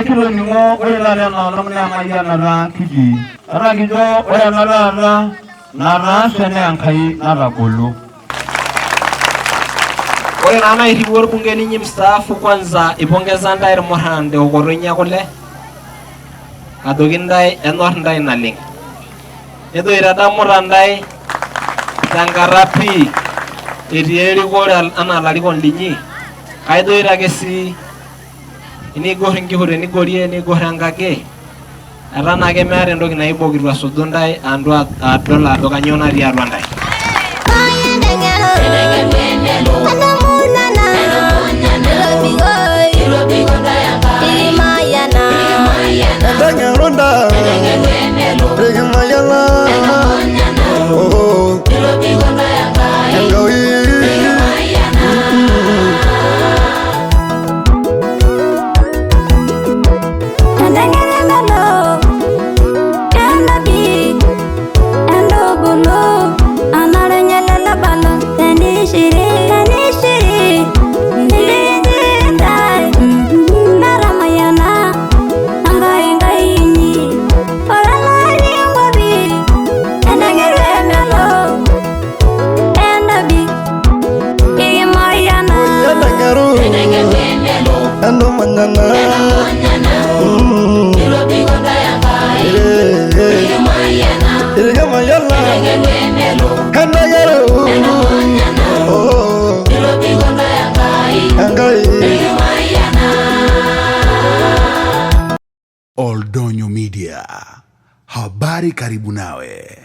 kilo ningo ore la na lamna maya na kiji ara kijo ore na sene ankai na bolu. Ore nana iriwor bunge ninyi mstaafu kwanza ipongeza ndai Morande ogoronya kule adogindai enor ndai naling edo irada Morandai tangarapi irieri gore ana larikon linyi kaido iragesi ini goringi hore ni gorie ni gorangage arana ke mere ndoki naibogirwa sudundai andu adola dokanyona ria rwandai Oldonyo Media. Habari karibu nawe.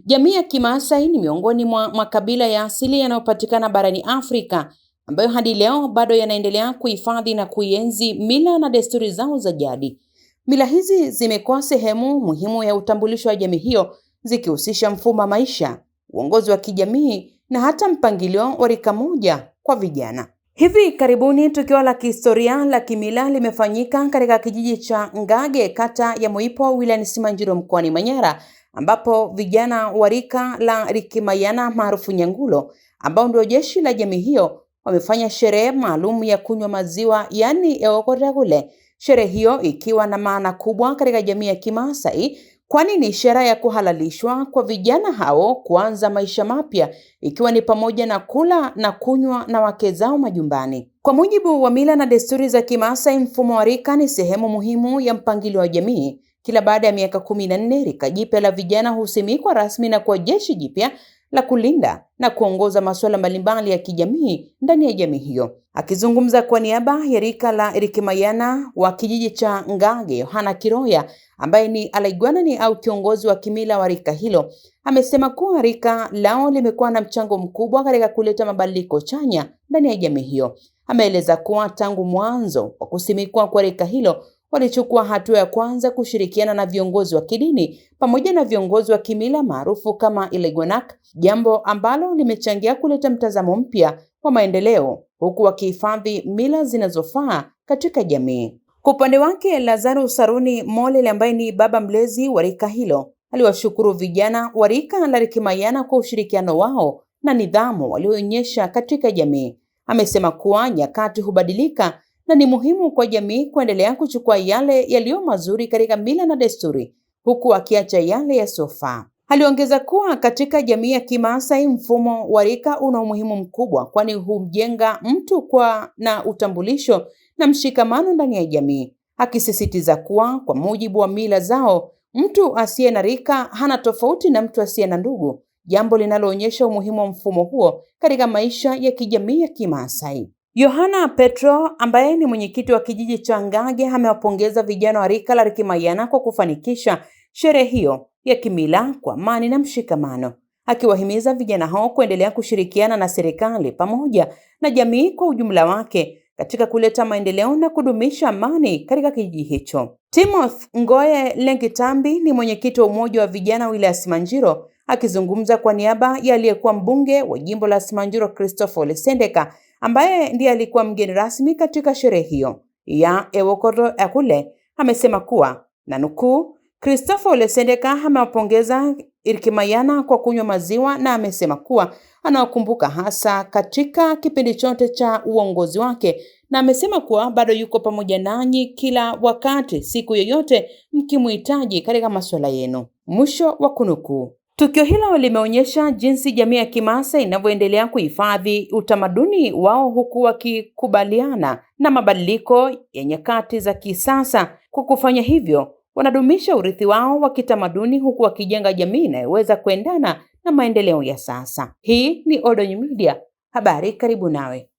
Jamii ya Kimaasai ni miongoni mwa makabila ya asili yanayopatikana barani Afrika ambayo hadi leo bado yanaendelea kuhifadhi na kuienzi mila na desturi zao za jadi. Mila hizi zimekuwa sehemu muhimu ya utambulisho wa jamii hiyo, zikihusisha mfumo wa maisha, uongozi wa kijamii na hata mpangilio wa rika moja kwa vijana. Hivi karibuni tukio la kihistoria la kimila limefanyika katika kijiji cha Ngage, kata ya Moipo, wilayani Simanjiro, mkoani Manyara, ambapo vijana wa rika la Rikimayana maarufu Nyangulo, ambao ndio jeshi la jamii hiyo, wamefanya sherehe maalum ya kunywa maziwa, yani ewokorakule. Sherehe hiyo ikiwa na maana kubwa katika jamii ya Kimaasai, kwani ni ishara ya kuhalalishwa kwa vijana hao kuanza maisha mapya, ikiwa ni pamoja na kula na kunywa na wake zao majumbani. Kwa mujibu wa mila na desturi za Kimaasai, mfumo wa rika ni sehemu muhimu ya mpangilio wa jamii. Kila baada ya miaka 14 rika jipya la vijana husimikwa rasmi na kuwa jeshi jipya la kulinda na kuongoza masuala mbalimbali ya kijamii ndani ya jamii hiyo. Akizungumza kwa niaba ya rika la Rikimayana wa kijiji cha Ngage, Yohana Kiroya, ambaye ni alaigwanani au kiongozi wa kimila wa rika hilo, amesema kuwa rika lao limekuwa na mchango mkubwa katika kuleta mabadiliko chanya ndani ya jamii hiyo. Ameeleza kuwa tangu mwanzo wa kusimikwa kwa rika hilo, walichukua hatua ya kwanza kushirikiana na viongozi wa kidini pamoja na viongozi wa kimila maarufu kama Ilegwanak, jambo ambalo limechangia kuleta mtazamo mpya wa maendeleo, huku wakihifadhi mila zinazofaa katika jamii. Kwa upande wake, Lazarus Saruni Molele, ambaye ni baba mlezi wa rika hilo, aliwashukuru vijana wa rika la Rikimayana kwa ushirikiano wao na nidhamu walioonyesha katika jamii. Amesema kuwa nyakati hubadilika na ni muhimu kwa jamii kuendelea kuchukua yale yaliyo mazuri katika mila na desturi, huku akiacha yale yasiyofaa. Aliongeza kuwa katika jamii ya Kimaasai mfumo wa rika una umuhimu mkubwa, kwani humjenga mtu kwa na utambulisho na mshikamano ndani ya jamii, akisisitiza kuwa kwa mujibu wa mila zao, mtu asiye na rika hana tofauti na mtu asiye na ndugu, jambo linaloonyesha umuhimu wa mfumo huo katika maisha ya kijamii ya Kimaasai. Yohana Petro, ambaye ni mwenyekiti wa kijiji cha Ngage, amewapongeza vijana wa rika la Rikimayana kwa kufanikisha sherehe hiyo ya kimila kwa amani na mshikamano, akiwahimiza vijana hao kuendelea kushirikiana na serikali pamoja na jamii kwa ujumla wake katika kuleta maendeleo na kudumisha amani katika kijiji hicho. Timothy Ngoye Lengitambi ni mwenyekiti wa umoja wa vijana wilaya Simanjiro, akizungumza kwa niaba ya aliyekuwa mbunge wa jimbo la Simanjiro Christopher Ole Sendeka, ambaye ndiye alikuwa mgeni rasmi katika sherehe hiyo ya Ewokoro Akule. Amesema kuwa, na nukuu, Christopher Ole Sendeka amewapongeza Irkimayana kwa kunywa maziwa na amesema kuwa anawakumbuka hasa katika kipindi chote cha uongozi wake, na amesema kuwa bado yuko pamoja nanyi kila wakati, siku yoyote mkimuhitaji katika masuala yenu. Mwisho wa kunukuu. Tukio hilo limeonyesha jinsi jamii ya Kimaasai inavyoendelea kuhifadhi utamaduni wao huku wakikubaliana na mabadiliko ya nyakati za kisasa. Kwa kufanya hivyo, wanadumisha urithi wao wa kitamaduni huku wakijenga jamii inayoweza kuendana na maendeleo ya sasa. Hii ni Odonyo Media. Habari karibu nawe.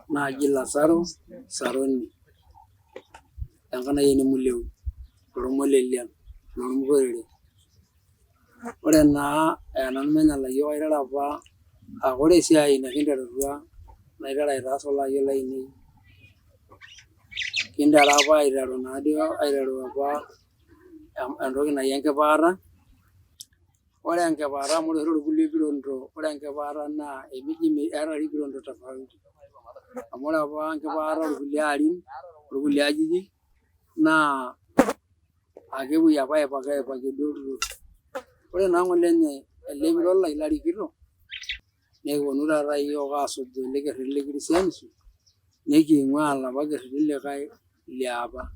Naji Lazaro Saroni tangana yeni muleu romolelian normugorere ore na nan menya la yo ira ba ore siai na kinderua na ira iraso la yo laini kindara ba ira na dio ira ba andoki na yenge bara ore anke bara mo ro guli birondo ore anke bara na emiji era birondo tofauti amora ba anke bara ruguli ajiji na agebu ya ba gedo ore na ngolenye elebiro la ilari kiro ne wonura rayo ga sudde lege sensu ne ki ngwala ba ge le kai liaba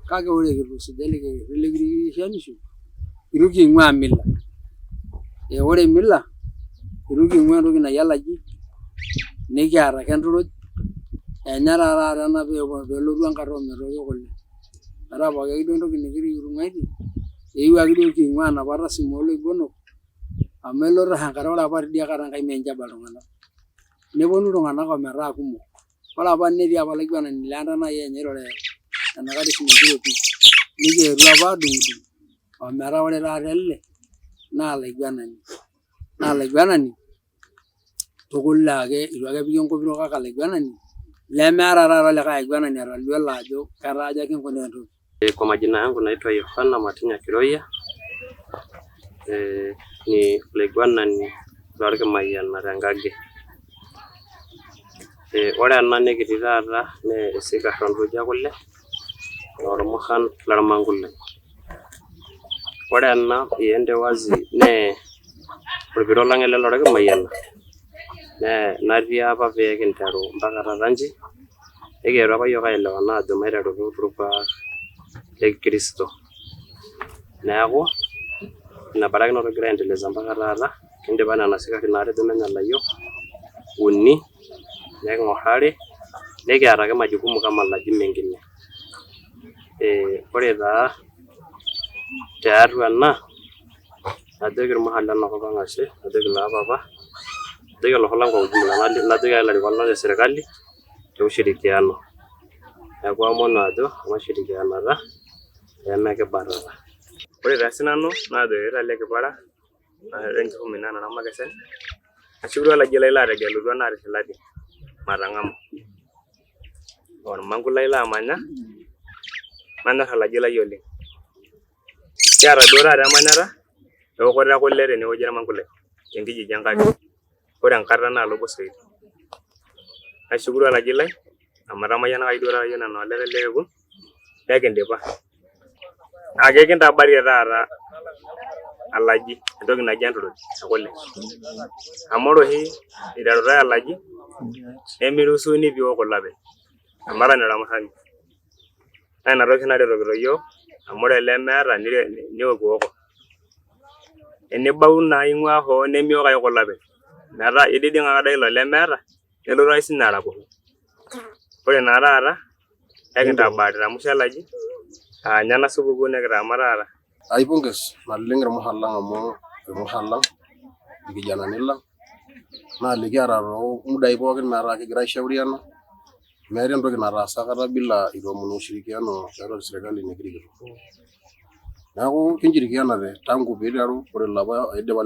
kage ore ge sudde lege sensu iruki ngwa mila ore mila iruki ngwa ndo na yalaji ne kiara kenduro enyara ara na belo duangaro mero yokole ara ba ge ndo kinigiri urungaiti ewa gido ki ngwana bara simolo ibono amelo ra hangara ora ba dia karanga imenja balongana ne bonu rongana ko mera kumo wala ba ne dia bala gwana ni landa na ye nyero re na ga disi ngiro ti ni ge ruwa ba dungu o mera wale ra relle na la gwana ni togulla ge iwaga biyon ko biro ka la gwana ni le mera ra le ka gwana ni ra lwela jo karaja kin ko ndo. Kwa majina yangu naitwa Yohana Matinya Kiroya. Ni legwana ni Lorke Mayan na Rangage. Ore ena nikititata ne esika rondoja kule normohan larmangule. Ore ena iende wazi ne propiro lang ele Lorke Mayan. Ne natii apa pee kinteru mpaka tatanji. Ekiata apa yiok aelewana ajo maiteru turpa Kristo. Neeku ina barakinoto kigira aendeleza mpaka taata kindipa nena sikari naatejo menya layiok uni neking'orrari nekiata ake majukumu kama laji mengine. Ore taa tiatua ena najoki irmuhan lenakop ang' ashe, najoki loopapa, najoki olosho lang' kwa ujumla, najoki ilarikok lang' le serikali te ushirikiano. Neeku aomonu ajo mashirikianata pemekibatata. Ore taa sinanu naajoki tale kipara enkisuma ina namakesen ashukurua laji lai laategelutua naatishilaki matang'amu ormangu lai laamanya nanyorr olaji lai oleng. Kiata duo taata emanyata eokoto ekule tenewueji ormangu lai tenkijiji Enkaki. Ore enkata naa Lobosoit. Nashukuru olaji lai amu etamayianaki duo taata yiok nena olee lekekun nekindipa. Ake kintabarie taata alaji entoki naji enturut ekule. Amu ore oshi iterutai alaji nemiruhusuni piiwok kule openy amu eton iramatani. Naa ina toki naretokito yiok amu ore lemeeta niokuoko. Enibau naa ing'ua hoo nemiwok ake kule openy metaa ididing' ake ade ilo lemeeta nelotu ake sinye araposho. Ore naa taata nekintabaarita musho elaji ninye ena supukuu nikitama taata. Aipongez naleng' irmuran lang' amu irmuran lang' irkijanani lang' naa likiata toomudai pookin metaa kigira aishauriana meeta entoki nataasa aikata bila itu aomonu ushirikiano tiatua serikali nikirikito. Neeku kinchirikianate tangu piiteru ore ilapa oidipa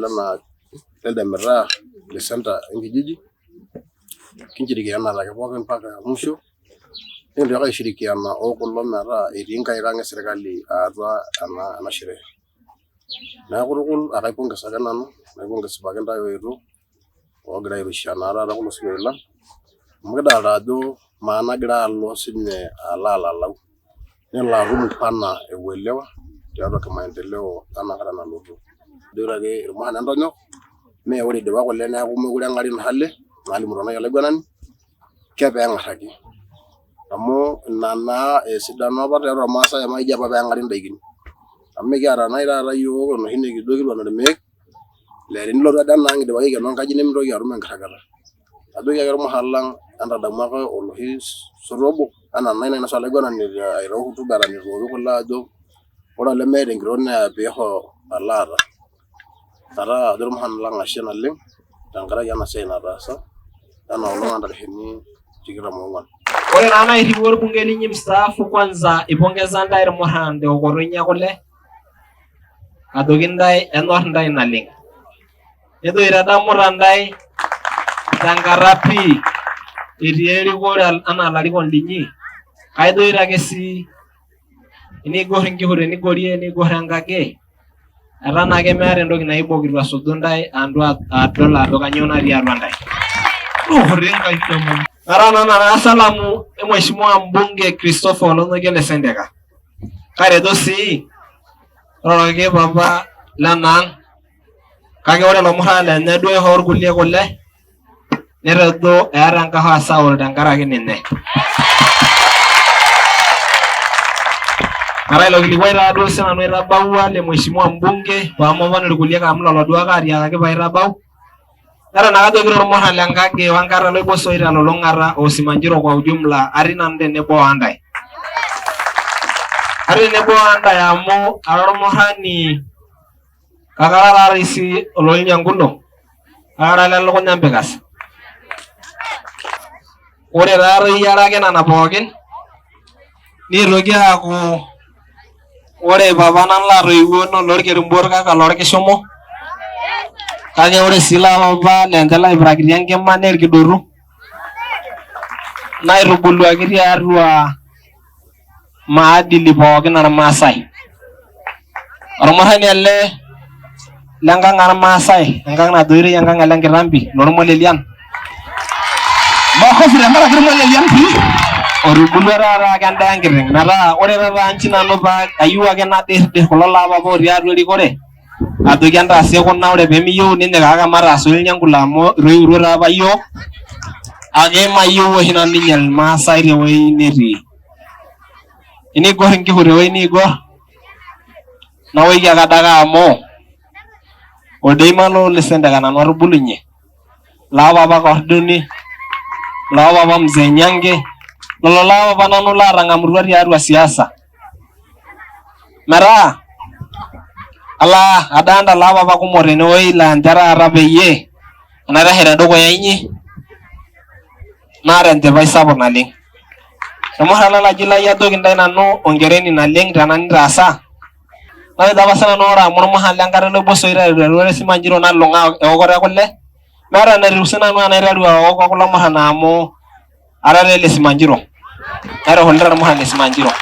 lelde metaa le center enkijiji kinchirikianate ake pookin mpaka musho. Nikintoki ake aishirikiana okulo metaa etii nkaik ang' esirkali atua ena sherehe. Neeku tukul akaipongez ake nanu, naipongez pooki ntae oetuo ogira airusha naa taata kulo sinkolioitin lang amu kidolta ajo maanagira alo sinye alalau nelo atum pana euelewa tiatua kimaendeleo tanakata nalotu. Ore ake irmuran entonyok mee ore idipa kule neeku mekure eng'ari ina hali nalimu tonai olaiguanani kepeeng'arraki amu ina naa esidano apa tiatua irmaasai amu eji apa peeng'ari indaikin amu mikiata nai taata yiok enoshi nikijo kirwan irmeek lee tenilotu ade enaang' idipaki aikeno enkaji nemintoki atum enkirragata. Ajoki ake irmuran lang entadamu ake oloshi soto obo enaa nai nainosa olaiguanani airo hotuba eton itu eoku kule ajo ore olemeeta enkitok naa piiho elaata. Kata ajo irmuran lang ashe naleng tenkaraki ena siai nataasa enoolong' ontarikini 24. Ore naa nairriu orbungei linyi mstaafu kwanza ipongeza ntae irmuran teokoto inyi ekule ajoki ntae enyorr ntae naleng. Nejo itadamuta ntae tenkata pii etii erikore anaa ilarikon linyi kaijoito ake sii enigorr inkihuret nigorie nigorr enkake etaa naake meeta entoki naibok itu asuju ntae adol ajo kanyioo natii atua ntae. Ara nana salamu mheshimiwa mbunge Christopher Olonyokie le Sendeka. Kareto sii roroki papa lenaang' kake ore lomurran lenye duo eihoo irkulie kule netejo eeta enkahawa sawa tenkaraki ninye. Ara ilo kilikuai taaduo sinanu aitabaua le mheshimiwa mbunge paamopon irkulie amu lolo duo ake atiakaki paitabau. Nara nakajoki irmuran lenkage wenkata loiposoi telulung'ata Simanjiro kwa ujumla atii nanu tenebo ontae. Atii tenebo ontae amu ara ormurrani kakara taatoi sii ololnyangundo kakara lelukunya mpikas. Ore taatoi ara ake nena pookin nitoki aaku ore papa nanu latoiwuo nolorkerenbor kake lorkishomo kake ore sii lapapa lenche laipirakitia enkima naa irkidoru naitubuluaki tiatua maadili pookin ormaasai. Ormurrani ele lenkang' ormaasai enkang' najoitoi enkang' elenkitambi lormolelian. Makofi tenkaraki irmolelian pii. Otubulua taata kendaa enkiteng' metaa ore taata nchi nanu ayieu ake nadirrdirr kulo lapapa otii atua erikore ajoki entaasie kuna ore peemiyieu ninye kake mataas olnyangulo amu itoiwutuo taa apa yiok ake mayieu oshi nanu ninyal irmaasai tewuei netii. Enigorr inkishu tewuei niigorr nawoiki ake adake amu oldeimalo le Sendeka nanu atubulunye loopapa Kordoni loopapa Mzee Nyange lolo lapapa nanu latang'amutua tiatua siasa metaa adolta lapapa kumok tenewuei laa ninche taata peyie enaitashe tedukuya inyi naata enchipai sapuk naleng. Irmurran lolaji lai ajoki ntae nanu ongereni naleng tena nitaasa natejo apa sinanu ore amu irmurran lenkata loiposoi iteru Simanjiro nalulung'a eokoto ekule meeta enetiu sinanu enaiteru aok kulo murran amu ara taa ele Simanjiro nairahulita irmurran le Simanjiro.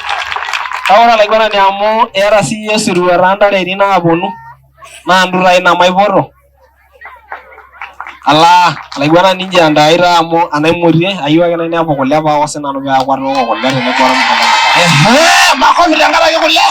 Kake ore olaiguanani amu eeta siiyie osirua toontarikini naaponu naa ntutai namaipoto olaiguanani njiandaai taa amu enaimutie ayieu ake nainepu kule paok sinanu peeku atooko kule tenebo ormuran. Makofi tenkaraki kule.